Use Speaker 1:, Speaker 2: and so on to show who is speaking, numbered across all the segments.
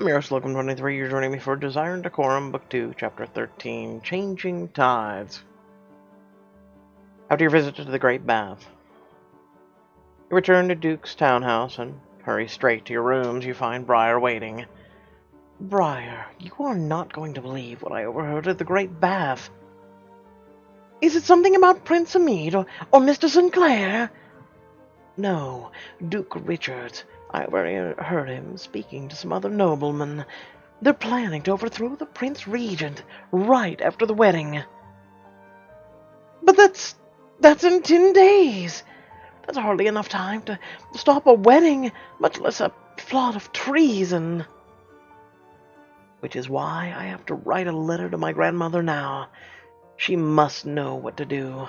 Speaker 1: I'm your host, Logan23. You're joining me for Desire Decorum, Book 2, Chapter 13, Changing Tides. After your visit to the Great Bath, you return to Duke's townhouse and hurry straight to your rooms. You find Briar waiting. Briar, you are not going to believe what I overheard at the Great Bath. Is it something about Prince Hamid or Mr. Sinclair? No, Duke Richard. I overheard him speaking to some other noblemen. They're planning to overthrow the Prince Regent right after the wedding. But that's in 10 days. That's hardly enough time to stop a wedding, much less a plot of treason. Which is why I have to write a letter to my grandmother now. She must know what to do.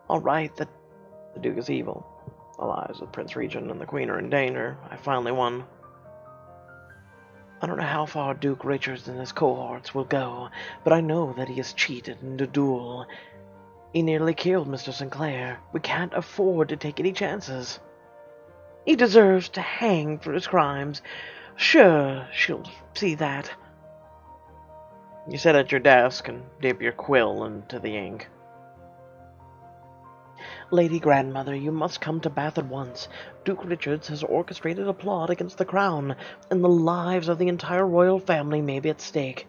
Speaker 1: I'll write that the Duke is evil. The lives of Prince Regent and the Queen are in danger. I finally won. I don't know how far Duke Richards and his cohorts will go, but I know that he has cheated in the duel. He nearly killed Mr. Sinclair. We can't afford to take any chances. He deserves to hang for his crimes. Sure, she'll see that. You sit at your desk and dip your quill into the ink. Lady Grandmother, you must come to Bath at once. Duke Richards has orchestrated a plot against the crown, and the lives of the entire royal family may be at stake.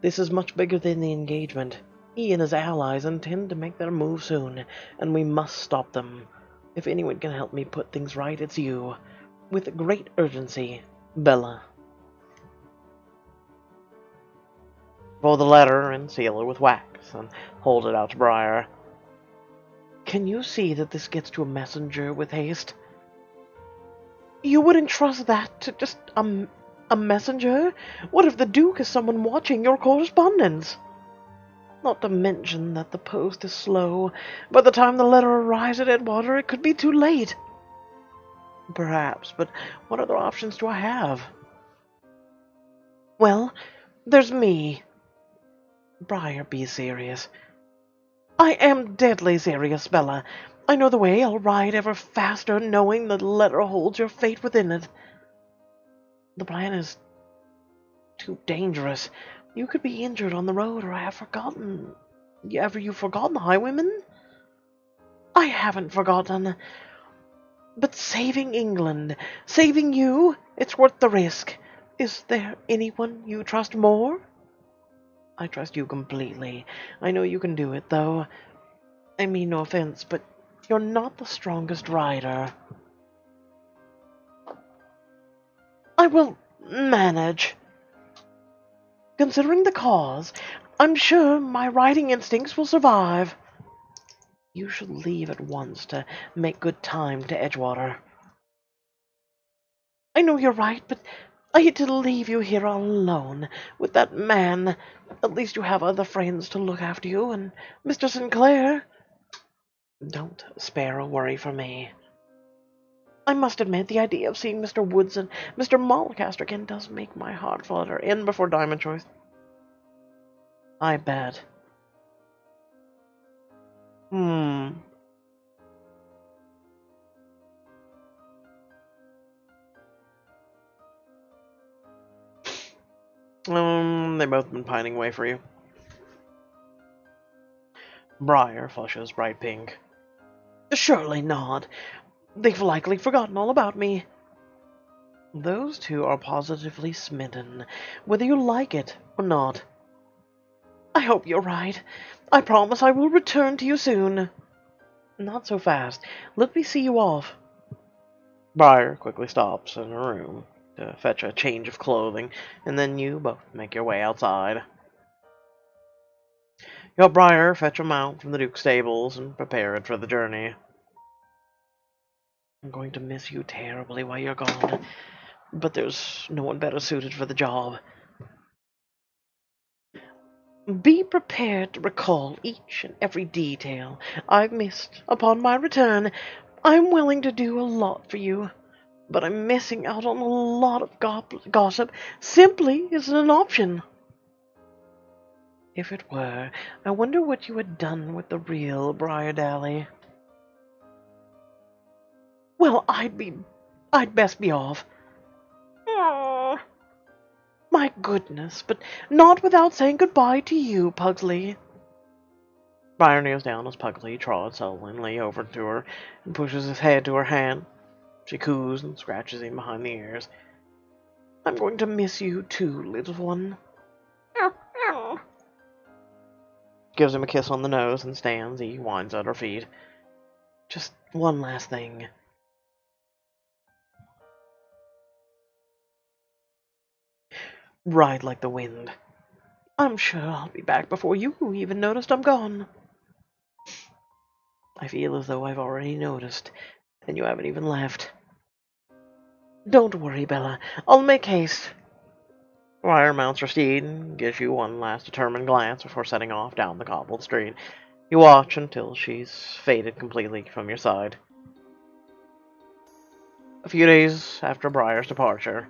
Speaker 1: This is much bigger than the engagement. He and his allies intend to make their move soon, and we must stop them. If anyone can help me put things right, it's you. With great urgency, Bella. Fold the letter and seal it with wax, and hold it out to Briar. Can you see that this gets to a messenger with haste? You wouldn't trust that to just a messenger? What if the Duke is someone watching your correspondence? Not to mention that the post is slow. By the time the letter arrives at Edgewater, it could be too late. Perhaps, but what other options do I have? Well, there's me. Briar, be serious. I am deadly serious, Bella. I know the way. I'll ride ever faster, knowing the letter holds your fate within it. The plan is too dangerous. You could be injured on the road, or I have forgotten. You've forgotten the highwaymen? I haven't forgotten. But saving England, saving you, it's worth the risk. Is there anyone you trust more? I trust you completely. I know you can do it, though. I mean no offense, but you're not the strongest rider. I will manage. Considering the cause, I'm sure my riding instincts will survive. You should leave at once to make good time to Edgewater. I know you're right, but I hate to leave you here all alone with that man. At least you have other friends to look after you, and Mr. Sinclair. Don't spare a worry for me. I must admit, the idea of seeing Mr. Woods and Mr. Mulcaster again does make my heart flutter. In before Diamond Choice. I bet. They've both been pining away for you. Briar flushes bright pink. Surely not. They've likely forgotten all about me. Those two are positively smitten, whether you like it or not. I hope you're right. I promise I will return to you soon. Not so fast. Let me see you off. Briar quickly stops in her room to fetch a change of clothing, and then you both make your way outside. You help Briar fetch a mount from the Duke's stables and prepare it for the journey. I'm going to miss you terribly while you're gone, but there's no one better suited for the job. Be prepared to recall each and every detail I've missed upon my return. I'm willing to do a lot for you, but I'm missing out on a lot of gossip. Simply isn't an option. If it were, I wonder what you had done with the real Briar Dally. Well, I'd best be off. My goodness, but not without saying goodbye to you, Pugsley. Briar kneels down as Pugsley trots sullenly over to her and pushes his head to her hand. She coos and scratches him behind the ears. I'm going to miss you too, little one. Gives him a kiss on the nose and stands. He winds at her feet. Just one last thing. Ride like the wind. I'm sure I'll be back before you even noticed I'm gone. I feel as though I've already noticed, and you haven't even left. Don't worry, Bella. I'll make haste. Briar mounts her steed and gives you one last determined glance before setting off down the cobbled street. You watch until she's faded completely from your side. A few days after Briar's departure,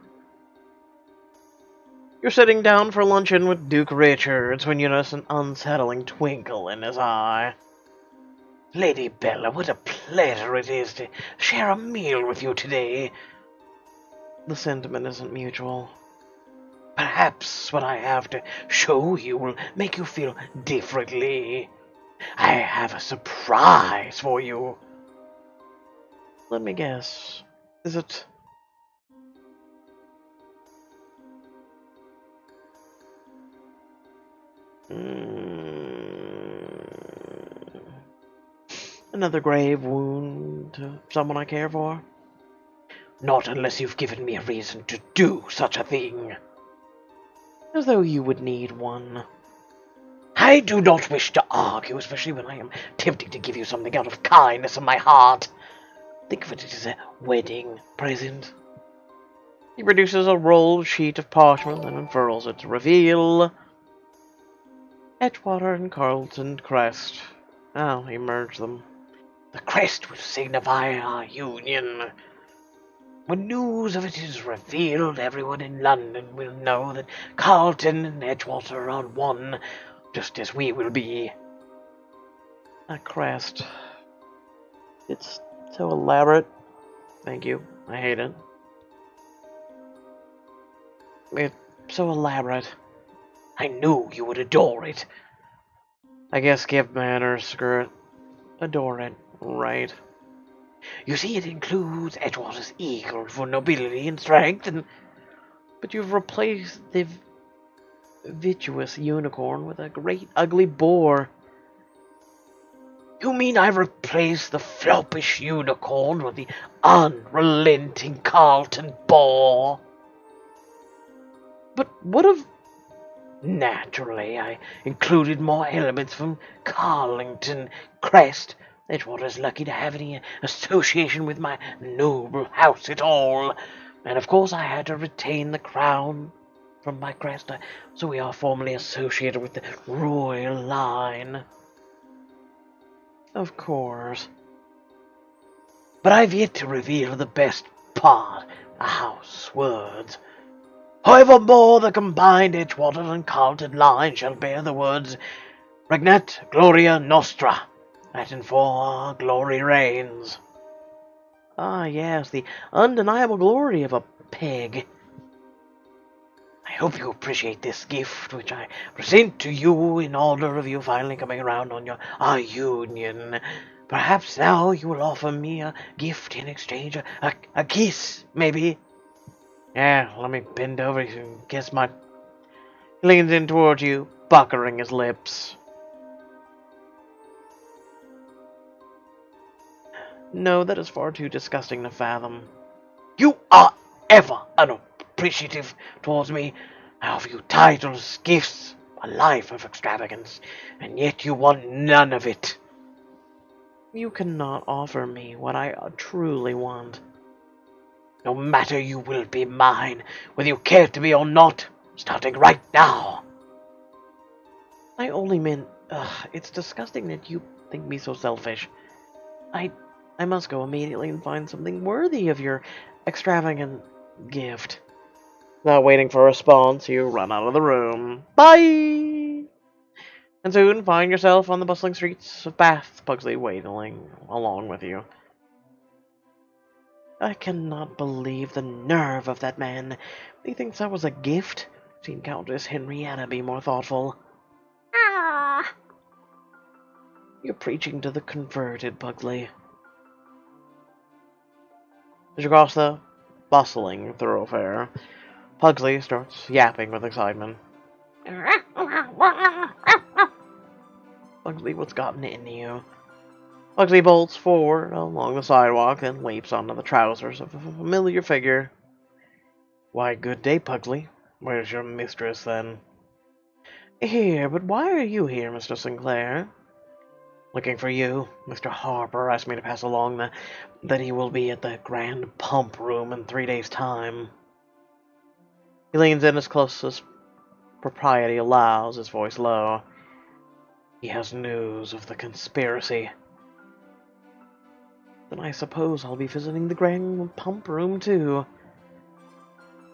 Speaker 1: you're sitting down for luncheon with Duke Richards when you notice an unsettling twinkle in his eye. Lady Bella, what a pleasure it is to share a meal with you today. The sentiment isn't mutual. Perhaps what I have to show you will make you feel differently. I have a surprise for you. Let me guess. Is it... another grave wound to someone I care for? Not unless you've given me a reason to do such a thing. As though you would need one. I do not wish to argue, especially when I am tempting to give you something out of kindness of my heart. Think of it as a wedding present. He produces a rolled sheet of parchment and unfurls it to reveal Edgewater and Carlton crest. Now he merged them. The crest will signify our union. When news of it is revealed, everyone in London will know that Carlton and Edgewater are one, just as we will be. A crest. It's so elaborate. Thank you. I hate it. It's so elaborate. I knew you would adore it. I guess give manners, screw it. Adore it, right? You see, it includes Edgewater's eagle for nobility and strength, but you've replaced the virtuous unicorn with a great ugly boar. You mean I replaced the floppish unicorn with the unrelenting Carlton boar? But what of... Naturally, I included more elements from Carlington crest. Edgewater's lucky to have any association with my noble house at all. And of course I had to retain the crown from my crest, so we are formally associated with the royal line. Of course. But I've yet to reveal the best part, a house words. However, more the combined Edgewater and Carlton line shall bear the words Regnat Gloria Nostra, Latin for glory reigns. Ah, yes, the undeniable glory of a pig. I hope you appreciate this gift, which I present to you in honor of you finally coming around on our union. Perhaps now you will offer me a gift in exchange, a kiss, maybe. Yeah, let me bend over and kiss my... He leans in towards you, puckering his lips. No, that is far too disgusting to fathom. You are ever unappreciative towards me. I offer you titles, gifts, a life of extravagance, and yet you want none of it. You cannot offer me what I truly want. No matter, you will be mine, whether you care to be or not, starting right now. I only meant, it's disgusting that you think me so selfish. I must go immediately and find something worthy of your extravagant gift. Not waiting for a response, you run out of the room. Bye! And soon find yourself on the bustling streets of Bath, Pugsley waiting along with you. I cannot believe the nerve of that man. He thinks that was a gift. Seen Countess Henrietta be more thoughtful. Ah! You're preaching to the converted, Pugsley. As you cross the bustling thoroughfare, Pugsley starts yapping with excitement. Pugsley, what's gotten into you? Pugsley bolts forward along the sidewalk and leaps onto the trousers of a familiar figure. Why, good day, Pugsley. Where's your mistress, then? Here, but why are you here, Mr. Sinclair? Looking for you. Mr. Harper asked me to pass along that he will be at the Grand Pump Room in 3 days' time. He leans in as close as propriety allows, his voice low. He has news of the conspiracy. Then I suppose I'll be visiting the Grand Pump Room, too.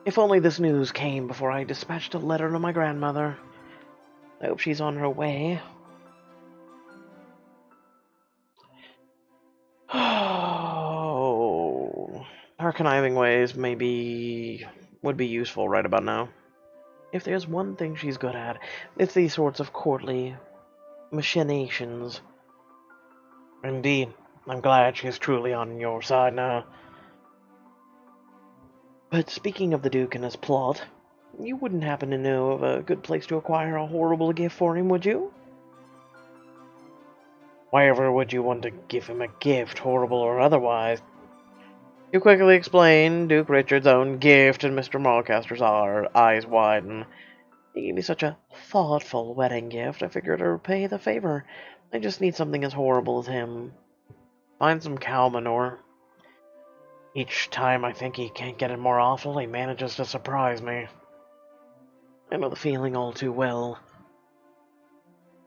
Speaker 1: If only this news came before I dispatched a letter to my grandmother. I hope she's on her way. Oh, her conniving ways would be useful right about now. If there's one thing she's good at, it's these sorts of courtly machinations. Indeed, I'm glad she's truly on your side now. But speaking of the Duke and his plot, you wouldn't happen to know of a good place to acquire a horrible gift for him, would you? Why ever would you want to give him a gift, horrible or otherwise? You quickly explain Duke Richard's own gift, and Mr. Mulcaster's eyes widen. He gave me such a thoughtful wedding gift, I figured to repay the favor. I just need something as horrible as him. Find some cow manure. Each time I think he can't get it more awful, he manages to surprise me. I know the feeling all too well.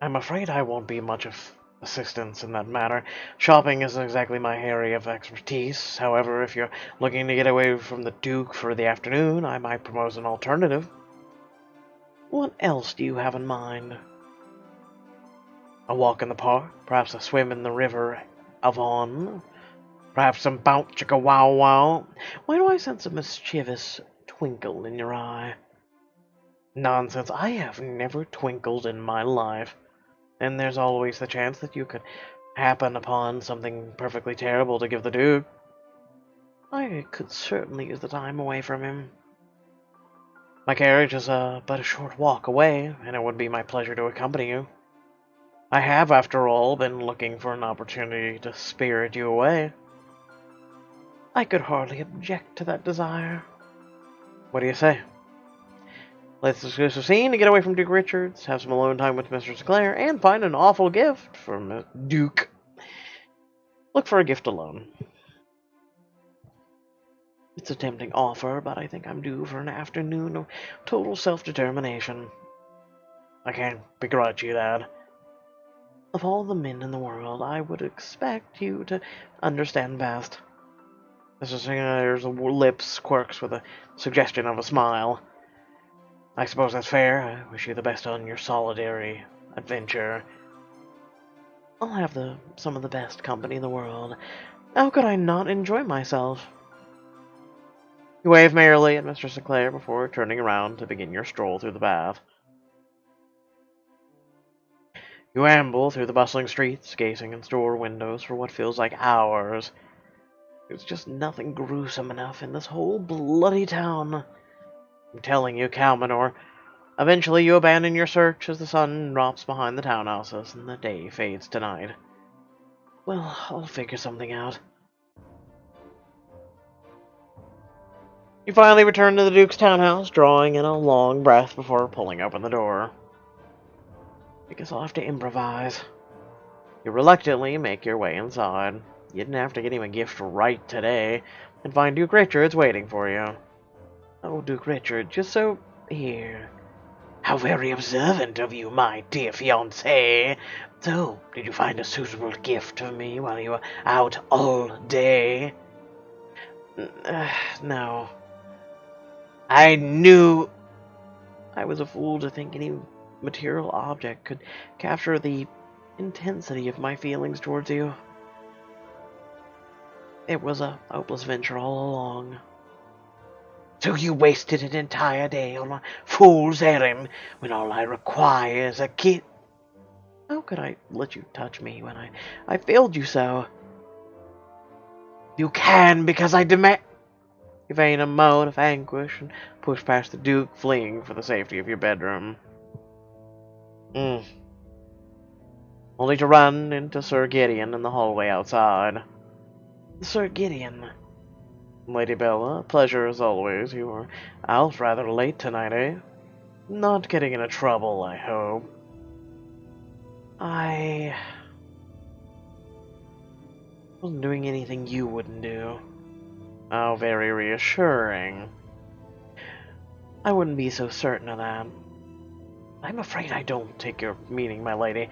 Speaker 1: I'm afraid I won't be much of assistance in that matter. Shopping isn't exactly my area of expertise. However, if you're looking to get away from the Duke for the afternoon, I might propose an alternative. What else do you have in mind? A walk in the park, perhaps a swim in the river Avon, perhaps some bout chicka wow wow. Why do I sense a mischievous twinkle in your eye? Nonsense, I have never twinkled in my life. And there's always the chance that you could happen upon something perfectly terrible to give the Duke. I could certainly use the time away from him. My carriage is but a short walk away, and it would be my pleasure to accompany you. I have, after all, been looking for an opportunity to spirit you away. I could hardly object to that desire. What do you say? Let's discuss a scene to get away from Duke Richards, have some alone time with Mr. Sinclair, and find an awful gift from Duke. Look for a gift alone. It's a tempting offer, but I think I'm due for an afternoon of total self-determination. I can't begrudge you that. Of all the men in the world, I would expect you to understand best. Mr. Sinclair's lips quirks with a suggestion of a smile. I suppose that's fair. I wish you the best on your solitary adventure. I'll have some of the best company in the world. How could I not enjoy myself? You wave merrily at Mr. Sinclair before turning around to begin your stroll through the bath. You amble through the bustling streets, gazing in store windows for what feels like hours. There's just nothing gruesome enough in this whole bloody town. I'm telling you, cow manure. Eventually you abandon your search as the sun drops behind the townhouses and the day fades to night. Well, I'll figure something out. You finally return to the Duke's townhouse, drawing in a long breath before pulling open the door. I guess I'll have to improvise. You reluctantly make your way inside. You didn't have to get him a gift right today, and find Duke Richards waiting for you. Oh, Duke Richard, just so... here. How very observant of you, my dear fiancé. So, did you find a suitable gift for me while you were out all day? No. I knew... I was a fool to think any material object could capture the intensity of my feelings towards you. It was a hopeless venture all along. So you wasted an entire day on a fool's errand when all I require is a kiss. How could I let you touch me when I failed you so? You can, because I demand. You feign a moan of anguish and push past the Duke, fleeing for the safety of your bedroom. Only to run into Sir Gideon in the hallway outside. Sir Gideon. Lady Bella, pleasure as always. You were out rather late tonight, eh? Not getting into trouble, I hope. I wasn't doing anything you wouldn't do. How very reassuring. I wouldn't be so certain of that. I'm afraid I don't take your meaning, my lady.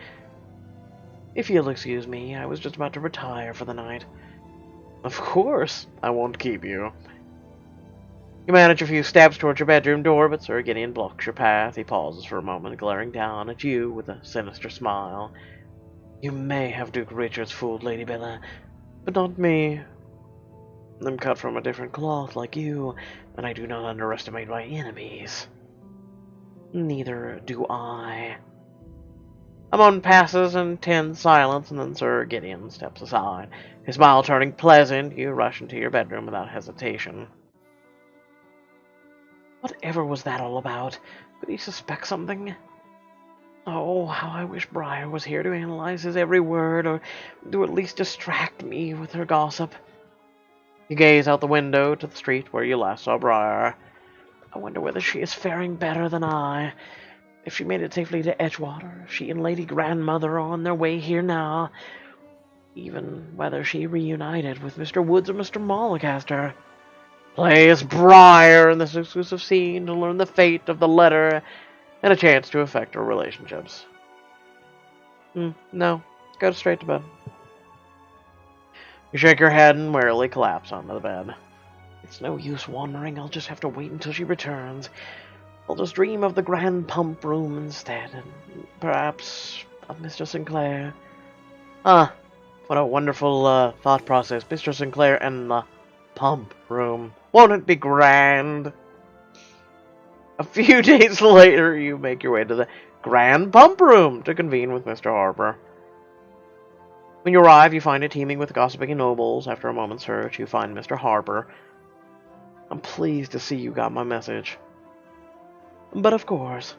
Speaker 1: If you'll excuse me, I was just about to retire for the night. Of course, I won't keep you. You manage a few steps towards your bedroom door, but Sir Gideon blocks your path. He pauses for a moment, glaring down at you with a sinister smile. You may have Duke Richard's fooled, Lady Bella, but not me. I'm cut from a different cloth like you, and I do not underestimate my enemies. Neither do I. A moment passes in tense silence, and then Sir Gideon steps aside. His smile turning pleasant, you rush into your bedroom without hesitation. Whatever was that all about? Could he suspect something? Oh, how I wish Briar was here to analyze his every word, or to at least distract me with her gossip. You gaze out the window to the street where you last saw Briar. I wonder whether she is faring better than I. If she made it safely to Edgewater, she and Lady Grandmother are on their way here now. Even whether she reunited with Mr. Woods or Mr. Mollicaster. Play as Briar in this exclusive scene to learn the fate of the letter and a chance to affect our relationships. No. Go straight to bed. You shake your head and wearily collapse onto the bed. It's no use wandering. I'll just have to wait until she returns. I'll just dream of the grand pump room instead, and perhaps of Mr. Sinclair. Ah, what a wonderful thought process. Mr. Sinclair and the pump room. Won't it be grand? A few days later, you make your way to the grand pump room to convene with Mr. Harper. When you arrive, you find it teeming with gossiping nobles. After a moment's search, you find Mr. Harper. I'm pleased to see you got my message. But of course,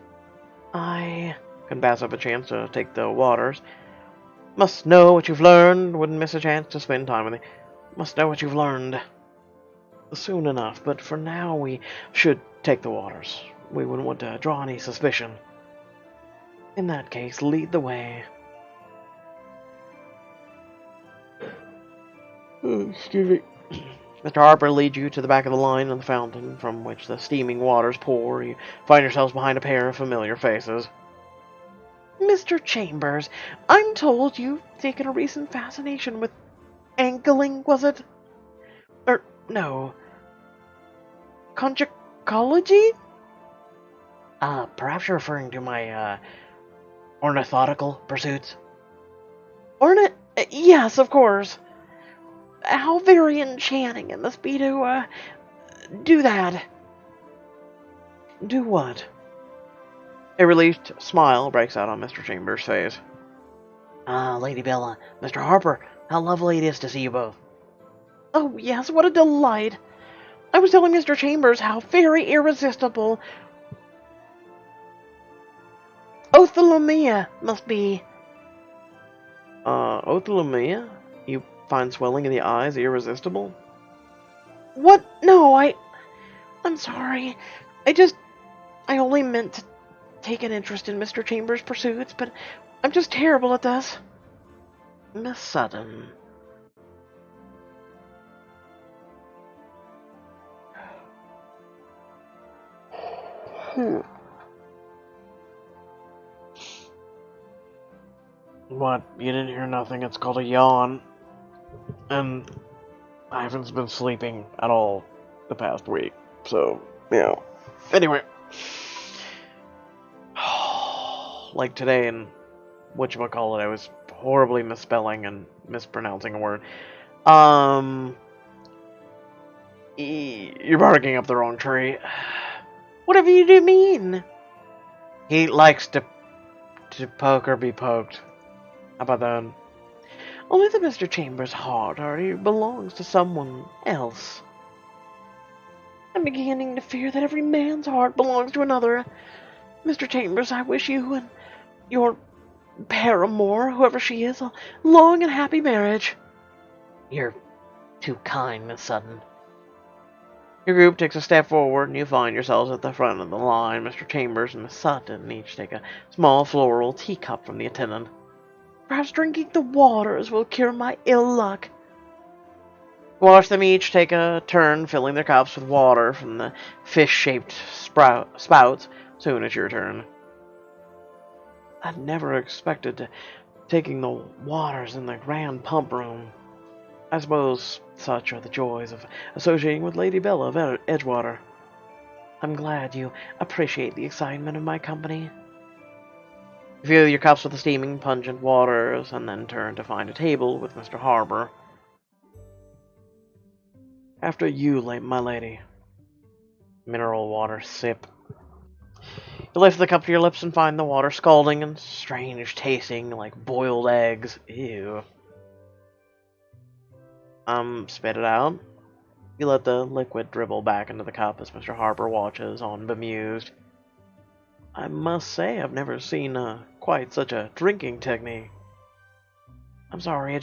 Speaker 1: I can pass up a chance to take the waters. Must know what you've learned. Wouldn't miss a chance to spend time with you. Must know what you've learned. Soon enough, but for now we should take the waters. We wouldn't want to draw any suspicion. In that case, lead the way. Excuse me. Mr. Harper leads you to the back of the line of the fountain, from which the steaming waters pour. You find yourselves behind a pair of familiar faces. Mr. Chambers, I'm told you've taken a recent fascination with angling, was it? No. Conjugology? Perhaps you're referring to my, ornithological pursuits? Yes, of course. How very enchanting it must be to, do that. Do what? A relieved smile breaks out on Mr. Chambers' face. Lady Bella, Mr. Harper, how lovely it is to see you both. Oh, yes, what a delight. I was telling Mr. Chambers how very irresistible Othelomia must be. Othelomia? You find swelling in the eyes irresistible? What? No, I'm sorry. I only meant to take an interest in Mr. Chambers' pursuits, but I'm just terrible at this. Miss Sutton. What? You didn't hear nothing? It's called a yawn. And I haven't been sleeping at all the past week, so, Anyway. Like today in whatchamacallit, I was horribly misspelling and mispronouncing a word. You're barking up the wrong tree.
Speaker 2: Whatever you do mean.
Speaker 1: He likes to poke or be poked. How about that?
Speaker 2: Only that Mr. Chambers' heart already belongs to someone else. I'm beginning to fear that every man's heart belongs to another. Mr. Chambers, I wish you and your paramour, whoever she is, a long and happy marriage.
Speaker 1: You're too kind, Miss Sutton. Your group takes a step forward, and you find yourselves at the front of the line. Mr. Chambers and Miss Sutton each take a small floral teacup from the attendant.
Speaker 2: Perhaps drinking the waters will cure my ill luck.
Speaker 1: Watch them each take a turn filling their cups with water from the fish-shaped spouts. Soon it's your turn. I never expected taking the waters in the grand pump room. I suppose such are the joys of associating with Lady Bella of Edgewater.
Speaker 2: I'm glad you appreciate the excitement of my company.
Speaker 1: You fill your cups with the steaming, pungent waters, and then turn to find a table with Mr. Harbour. After you, my lady. Mineral water sip. You lift the cup to your lips and find the water scalding and strange tasting like boiled eggs. Ew. Spit it out. You let the liquid dribble back into the cup as Mr. Harbour watches on bemused. I must say I've never seen quite such a drinking technique.
Speaker 2: I'm sorry,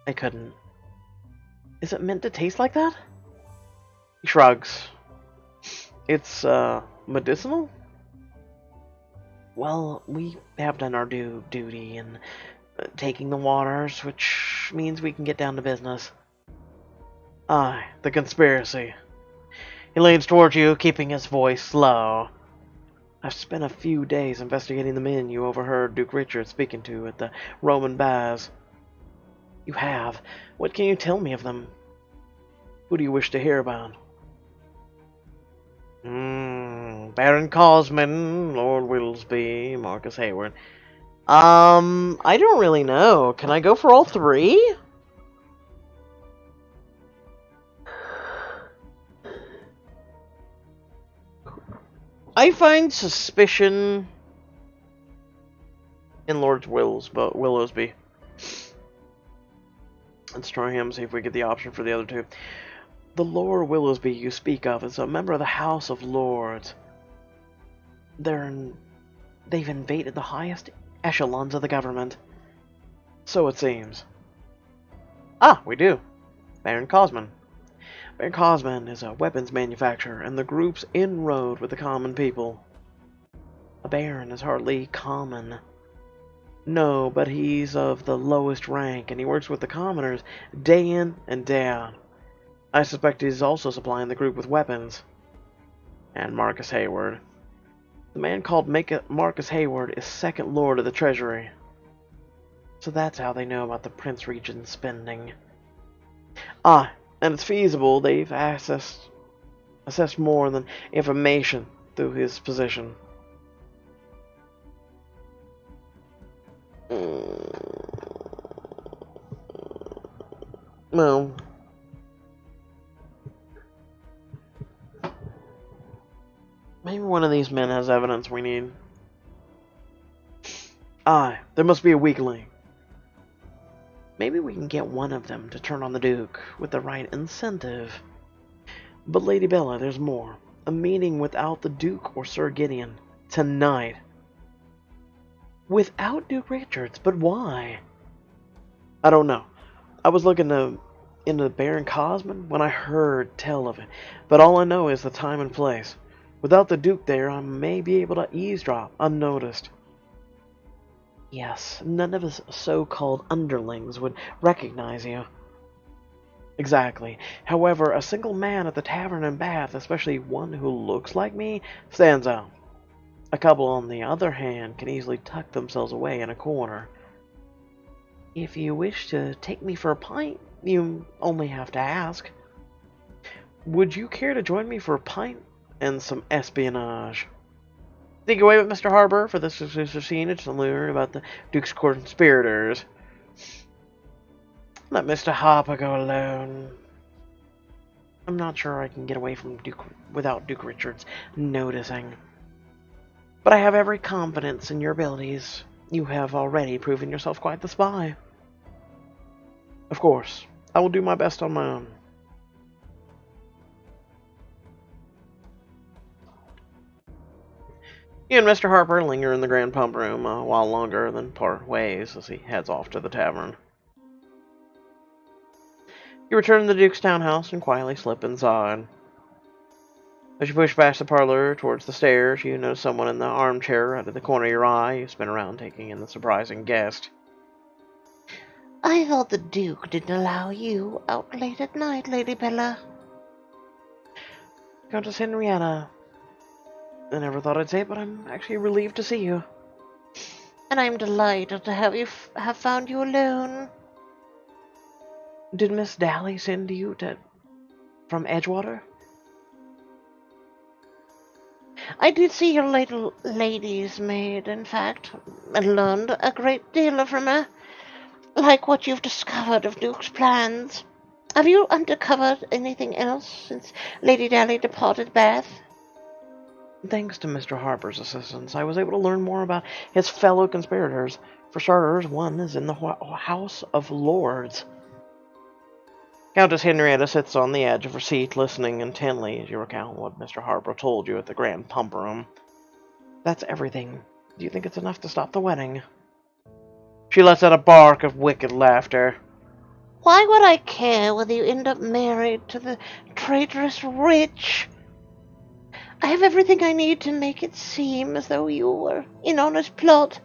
Speaker 2: I couldn't. Is it meant to taste like that?
Speaker 1: He shrugs. It's, medicinal?
Speaker 2: Well, we have done our duty in taking the waters, which means we can get down to business.
Speaker 1: Aye, the conspiracy. He leans towards you, keeping his voice low. I've spent a few days investigating the men you overheard Duke Richard speaking to at the Roman baths.
Speaker 2: You have? What can you tell me of them?
Speaker 1: Who do you wish to hear about? Baron Cosman, Lord Willoughby, Marcus Hayward.
Speaker 2: I don't really know. Can I go for all three?
Speaker 1: I find suspicion in Lord Willowsby. Let's try him, see if we get the option for the other two. The Lord Willowsby you speak of is a member of the House of Lords.
Speaker 2: They've invaded the highest echelons of the government.
Speaker 1: So it seems. Ah, we do. Baron Cosman. Baron Cosman is a weapons manufacturer, and the group's inroad with the common people.
Speaker 2: A baron is hardly common.
Speaker 1: No, but he's of the lowest rank, and he works with the commoners day in and day out. I suspect he's also supplying the group with weapons. And Marcus Hayward. The man called Marcus Hayward is second lord of the treasury.
Speaker 2: So that's how they know about the Prince Regent's spending.
Speaker 1: Ah, and it's feasible they've assessed more than information through his position. Well, maybe one of these men has evidence we need. Aye, there must be a weak link.
Speaker 2: Maybe we can get one of them to turn on the Duke with the right incentive.
Speaker 1: But Lady Bella, there's more. A meeting without the Duke or Sir Gideon. Tonight.
Speaker 2: Without Duke Richards? But why?
Speaker 1: I don't know. I was looking into Baron Cosman when I heard tell of it. But all I know is the time and place. Without the Duke there, I may be able to eavesdrop unnoticed.
Speaker 2: Yes, none of his so-called underlings would recognize you.
Speaker 1: Exactly. However, a single man at the tavern in Bath, especially one who looks like me, stands out. A couple, on the other hand, can easily tuck themselves away in a corner.
Speaker 2: If you wish to take me for a pint, you only have to ask.
Speaker 1: Would you care to join me for a pint and some espionage? Think away with Mr. Harbour for this exclusive scene to learn about the Duke's conspirators. Let Mr. Harper go alone.
Speaker 2: I'm not sure I can get away from Duke without Duke Richards noticing. But I have every confidence in your abilities. You have already proven yourself quite the spy. Of course, I will do my best on my own. You and Mr. Harper linger in the grand pump room a while longer, then part ways as he heads off to the tavern. You return to the Duke's townhouse and quietly slip inside. As you push past the parlor towards the stairs, you notice someone in the armchair out of the corner of your eye. You spin around, taking in the surprising guest.
Speaker 3: I thought the Duke didn't allow you out late at night, Lady Bella.
Speaker 2: Countess Henrietta. I never thought I'd say it, but I'm actually relieved to see you.
Speaker 3: And I'm delighted to have found you alone.
Speaker 2: Did Miss Dally send you from Edgewater?
Speaker 3: I did see your little lady's maid, in fact, and learned a great deal from her, like what you've discovered of Duke's plans. Have you uncovered anything else since Lady Dally departed Bath?
Speaker 2: Thanks to Mr. Harper's assistance, I was able to learn more about his fellow conspirators. For starters, one is in the House of Lords. Countess Henrietta sits on the edge of her seat, listening intently as you recount what Mr. Harper told you at the grand pump room. That's everything. Do you think it's enough to stop the wedding? She lets out a bark of wicked laughter.
Speaker 3: Why would I care whether you end up married to the traitorous rich? I have everything I need to make it seem as though you were in on his plot.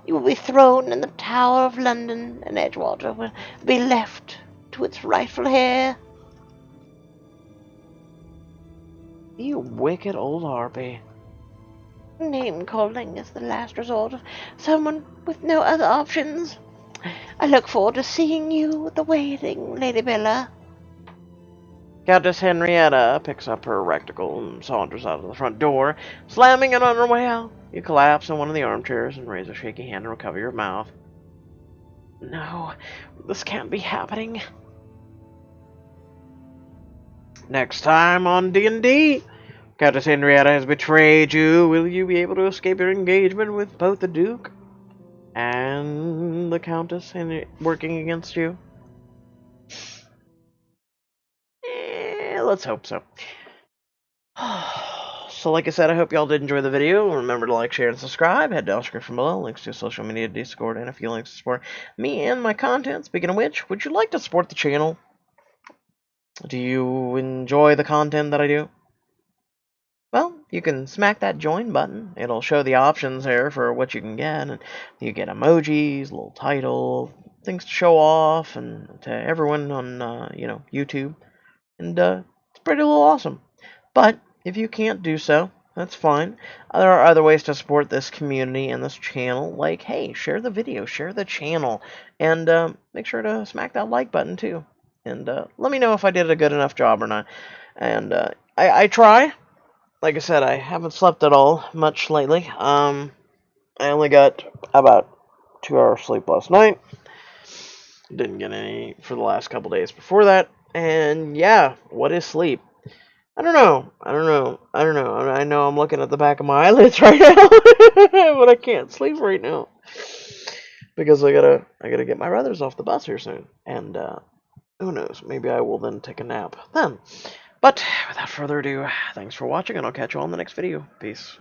Speaker 3: You will be thrown in the Tower of London, and Edgewater will be left to its rightful heir.
Speaker 2: You wicked old harpy.
Speaker 3: Name-calling is the last resort of someone with no other options. I look forward to seeing you at the wedding, Lady Bella.
Speaker 2: Countess Henrietta picks up her recticle and saunters out of the front door, slamming it on her way out. You collapse in one of the armchairs and raise a shaky hand to recover your mouth. No, this can't be happening. Next time on D&D, Countess Henrietta has betrayed you. Will you be able to escape your engagement with both the Duke and the Countess working against you? Let's hope so. So like I said, I hope y'all did enjoy the video. Remember to like, share, and subscribe. Head down the description below. Links to social media, Discord, and a few links to support me and my content. Speaking of which, would you like to support the channel? Do you enjoy the content that I do? Well, you can smack that join button. It'll show the options there for what you can get. And you get emojis, little title, things to show off, and to everyone on YouTube. And it's pretty little awesome. But if you can't do so, that's fine. There are other ways to support this community and this channel, like, hey, share the video, share the channel, and make sure to smack that like button too. And let me know if I did a good enough job or not. And I try. Like I said, I haven't slept at all much lately. I only got about 2 hours sleep last night. Didn't get any for the last couple days before that. And yeah, what is sleep? I don't know. I know I'm looking at the back of my eyelids right now, but I can't sleep right now because I gotta get my brothers off the bus here soon, and who knows? Maybe I will then take a nap then. But without further ado, thanks for watching, and I'll catch you all in the next video. Peace.